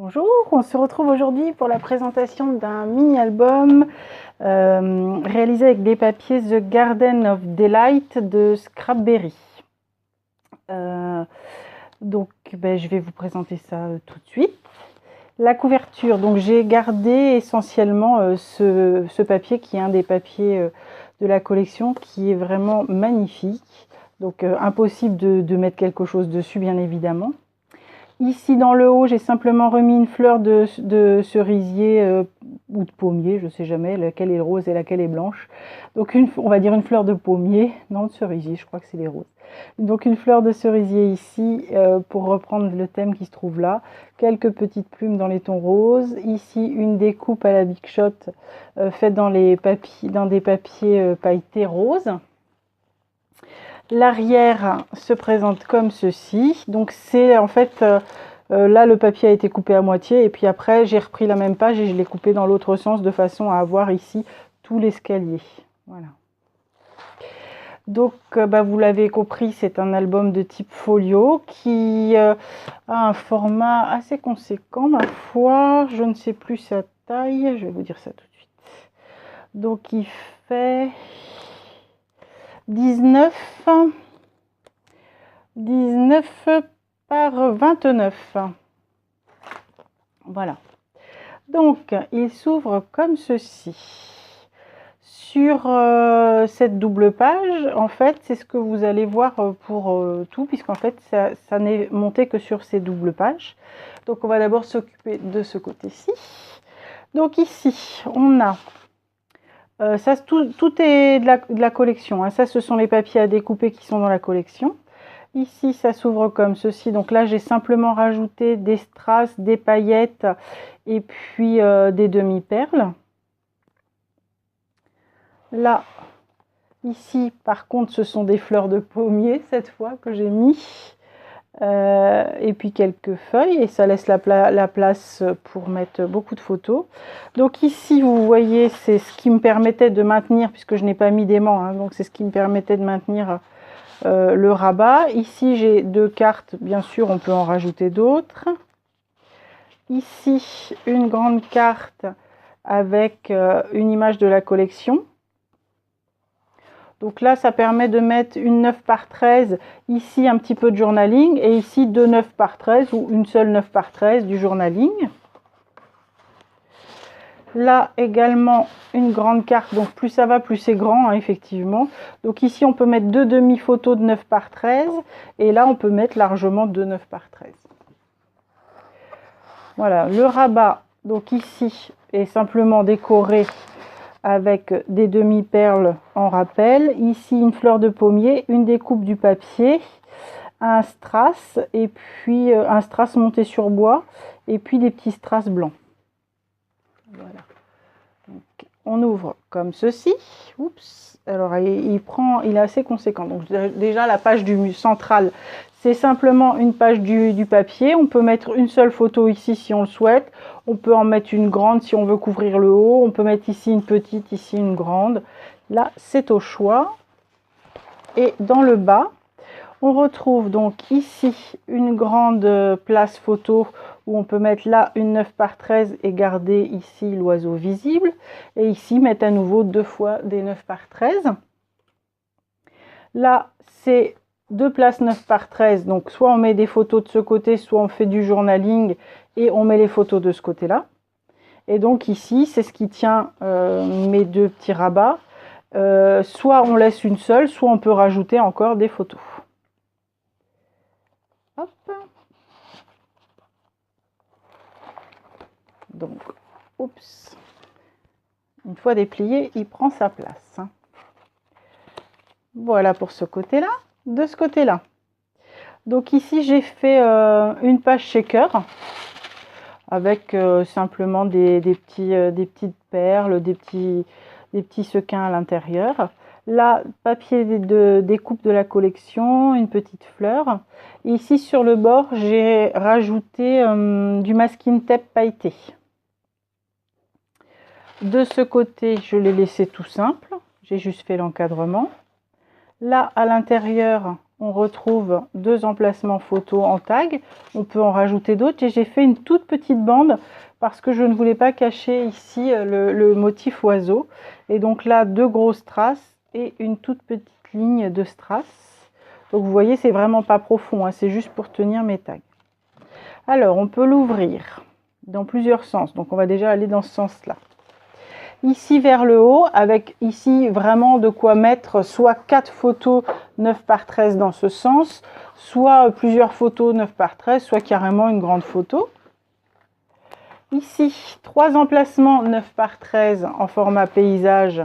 Bonjour, on se retrouve aujourd'hui pour la présentation d'un mini-album réalisé avec des papiers The Garden of Delight de Scrapberry. Je vais vous présenter ça tout de suite. La couverture, donc j'ai gardé essentiellement ce papier qui est un des papiers de la collection qui est vraiment magnifique. Donc impossible de mettre quelque chose dessus bien évidemment. Ici dans le haut, j'ai simplement remis une fleur de cerisier ou de pommier, je ne sais jamais laquelle est rose et laquelle est blanche. Donc on va dire une fleur de pommier, non de cerisier, je crois que c'est les roses. Donc une fleur de cerisier ici pour reprendre le thème qui se trouve là. Quelques petites plumes dans les tons roses. Ici une découpe à la Big Shot faite dans des papiers pailletés roses. L'arrière se présente comme ceci. Donc c'est en fait, là le papier a été coupé à moitié et puis après j'ai repris la même page et je l'ai coupé dans l'autre sens de façon à avoir ici tout l'escalier. Voilà. Donc vous l'avez compris, c'est un album de type folio qui a un format assez conséquent, ma foi. Je ne sais plus sa taille, je vais vous dire ça tout de suite. Donc il fait 19 par 29. Voilà. Donc, il s'ouvre comme ceci. Sur cette double page, en fait, c'est ce que vous allez voir pour tout, puisqu'en fait, ça n'est monté que sur ces doubles pages. Donc, on va d'abord s'occuper de ce côté-ci. Donc, ici, on a tout est de la collection. Hein. Ça, ce sont les papiers à découper qui sont dans la collection. Ici, ça s'ouvre comme ceci. Donc là, j'ai simplement rajouté des strass, des paillettes et puis des demi-perles. Là, ici, par contre, ce sont des fleurs de pommier cette fois que j'ai mis. Et puis quelques feuilles et ça laisse la place pour mettre beaucoup de photos. Donc ici vous voyez c'est ce qui me permettait de maintenir, puisque je n'ai pas mis d'aimant, hein, donc c'est ce qui me permettait de maintenir le rabat. Ici j'ai deux cartes, bien sûr on peut en rajouter d'autres. Ici une grande carte avec une image de la collection. Donc là, ça permet de mettre une 9 par 13, ici un petit peu de journaling, et ici deux 9 par 13 ou une seule 9 par 13 du journaling. Là également une grande carte, donc plus ça va, plus c'est grand, hein, effectivement. Donc ici, on peut mettre deux demi-photos de 9 par 13, et là, on peut mettre largement deux 9 par 13. Voilà, le rabat, donc ici, est simplement décoré avec des demi-perles en rappel. Ici, une fleur de pommier, une découpe du papier, un strass, et puis un strass monté sur bois, et puis des petits strass blancs. Voilà. Donc, on ouvre comme ceci. Oups. Alors, il est assez conséquent. Donc, déjà, la page centrale, c'est simplement une page du papier. On peut mettre une seule photo ici si on le souhaite. On peut en mettre une grande si on veut couvrir le haut. On peut mettre ici une petite, ici une grande. Là, c'est au choix. Et dans le bas, on retrouve donc ici une grande place photo où on peut mettre là une 9 par 13 et garder ici l'oiseau visible. Et ici, mettre à nouveau deux fois des 9 par 13. Là, c'est deux places 9 par 13. Donc, soit on met des photos de ce côté, soit on fait du journaling et on met les photos de ce côté-là. Et donc ici, c'est ce qui tient mes deux petits rabats. Soit on laisse une seule, soit on peut rajouter encore des photos. Hop. Donc, oups. Une fois déplié, il prend sa place. Hein. Voilà pour ce côté-là. De ce côté-là. Donc ici, j'ai fait une page shaker avec simplement des petites perles, des petits sequins à l'intérieur. Là, papier de découpe de la collection, une petite fleur. Et ici, sur le bord, j'ai rajouté du masking tape pailleté. De ce côté, je l'ai laissé tout simple. J'ai juste fait l'encadrement. Là, à l'intérieur, on retrouve 2 emplacements photos en tag. On peut en rajouter d'autres et j'ai fait une toute petite bande parce que je ne voulais pas cacher ici le motif oiseau. Et donc là, 2 grosses traces et une toute petite ligne de strass. Donc vous voyez, c'est vraiment pas profond, hein, c'est juste pour tenir mes tags. Alors, on peut l'ouvrir dans plusieurs sens. Donc on va déjà aller dans ce sens-là. Ici vers le haut, avec ici vraiment de quoi mettre soit 4 photos 9 par 13 dans ce sens, soit plusieurs photos 9 par 13, soit carrément une grande photo. Ici, 3 emplacements 9 par 13 en format paysage,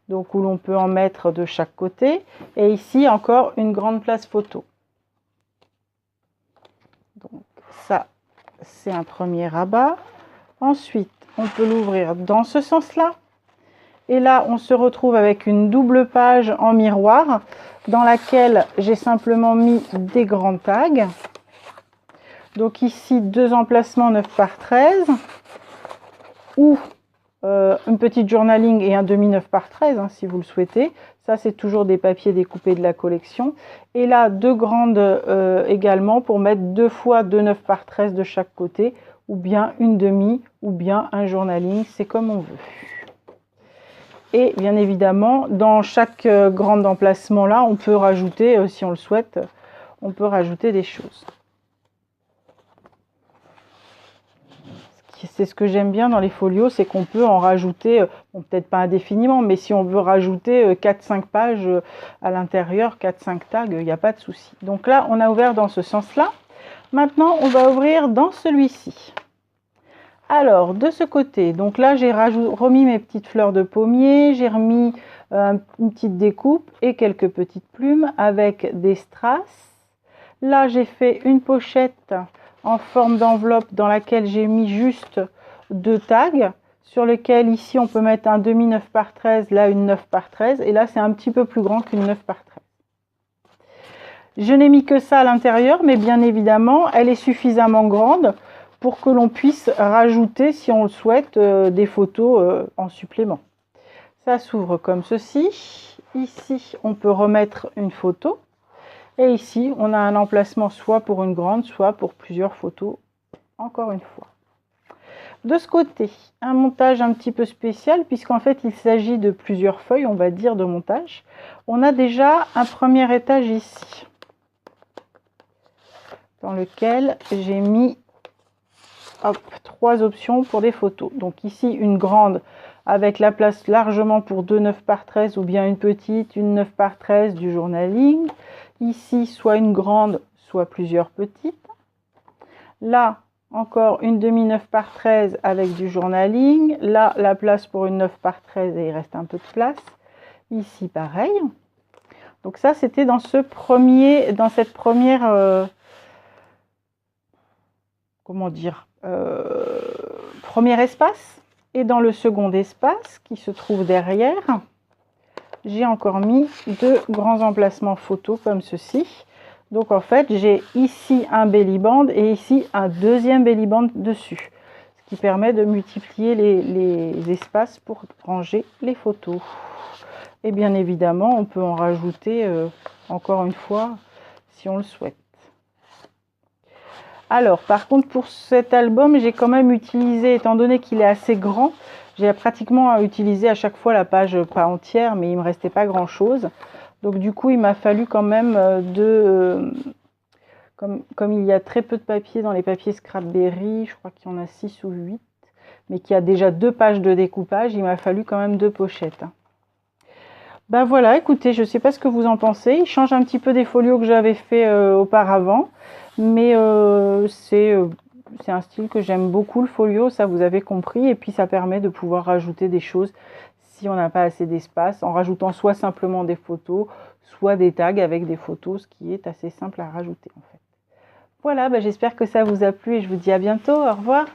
donc où l'on peut en mettre de chaque côté. Et ici encore une grande place photo. Donc ça, c'est un premier rabat. Ensuite, on peut l'ouvrir dans ce sens-là. Et là, on se retrouve avec une double page en miroir dans laquelle j'ai simplement mis des grands tags. Donc ici, 2 emplacements 9 par 13 ou une petite journaling et un demi 9 par 13 hein, si vous le souhaitez. Ça, c'est toujours des papiers découpés de la collection. Et là, 2 grandes également pour mettre 2 fois 2 9 par 13 de chaque côté, ou bien une demi, ou bien un journaling, c'est comme on veut. Et bien évidemment, dans chaque grand emplacement là, on peut rajouter, si on le souhaite, on peut rajouter des choses. C'est ce que j'aime bien dans les folios, c'est qu'on peut en rajouter, bon, peut-être pas indéfiniment, mais si on veut rajouter 4-5 pages à l'intérieur, 4-5 tags, il n'y a pas de souci. Donc là, on a ouvert dans ce sens-là. Maintenant, on va ouvrir dans celui-ci. Alors, de ce côté, donc là, j'ai remis mes petites fleurs de pommier, j'ai remis une petite découpe et quelques petites plumes avec des strass. Là, j'ai fait une pochette en forme d'enveloppe dans laquelle j'ai mis juste 2 tags, sur lesquels ici, on peut mettre un demi 9 par 13, là, une 9 par 13, et là, c'est un petit peu plus grand qu'une 9 par 13. Je n'ai mis que ça à l'intérieur, mais bien évidemment, elle est suffisamment grande pour que l'on puisse rajouter, si on le souhaite, des photos en supplément. Ça s'ouvre comme ceci. Ici, on peut remettre une photo. Et ici, on a un emplacement soit pour une grande, soit pour plusieurs photos, encore une fois. De ce côté, un montage un petit peu spécial, puisqu'en fait, il s'agit de plusieurs feuilles, on va dire, de montage. On a déjà un premier étage ici, dans lequel j'ai mis 3 options pour des photos. Donc ici, une grande avec la place largement pour 2 9 par 13 ou bien une petite, une 9 par 13 du journaling. Ici, soit une grande, soit plusieurs petites. Là, encore une demi 9 par 13 avec du journaling. Là, la place pour une 9 par 13 et il reste un peu de place. Ici, pareil. Donc ça, c'était dans cette première, comment dire, premier espace. Et dans le second espace qui se trouve derrière, j'ai encore mis 2 grands emplacements photos comme ceci. Donc en fait, j'ai ici un belly band et ici un deuxième belly band dessus, ce qui permet de multiplier les espaces pour ranger les photos. Et bien évidemment, on peut en rajouter encore une fois si on le souhaite. Alors, par contre, pour cet album, j'ai quand même utilisé, étant donné qu'il est assez grand, j'ai pratiquement utilisé à chaque fois la page pas entière, mais il ne me restait pas grand-chose. Donc du coup, il m'a fallu quand même comme il y a très peu de papier dans les papiers Scrapberry, je crois qu'il y en a 6 ou 8, mais qu'il y a déjà 2 pages de découpage, il m'a fallu quand même 2 pochettes. Ben voilà, écoutez, je ne sais pas ce que vous en pensez. Il change un petit peu des folios que j'avais fait auparavant, mais c'est un style que j'aime beaucoup, le folio, ça vous avez compris, et puis ça permet de pouvoir rajouter des choses si on n'a pas assez d'espace, en rajoutant soit simplement des photos, soit des tags avec des photos, ce qui est assez simple à rajouter en fait. Voilà, ben j'espère que ça vous a plu et je vous dis à bientôt, au revoir.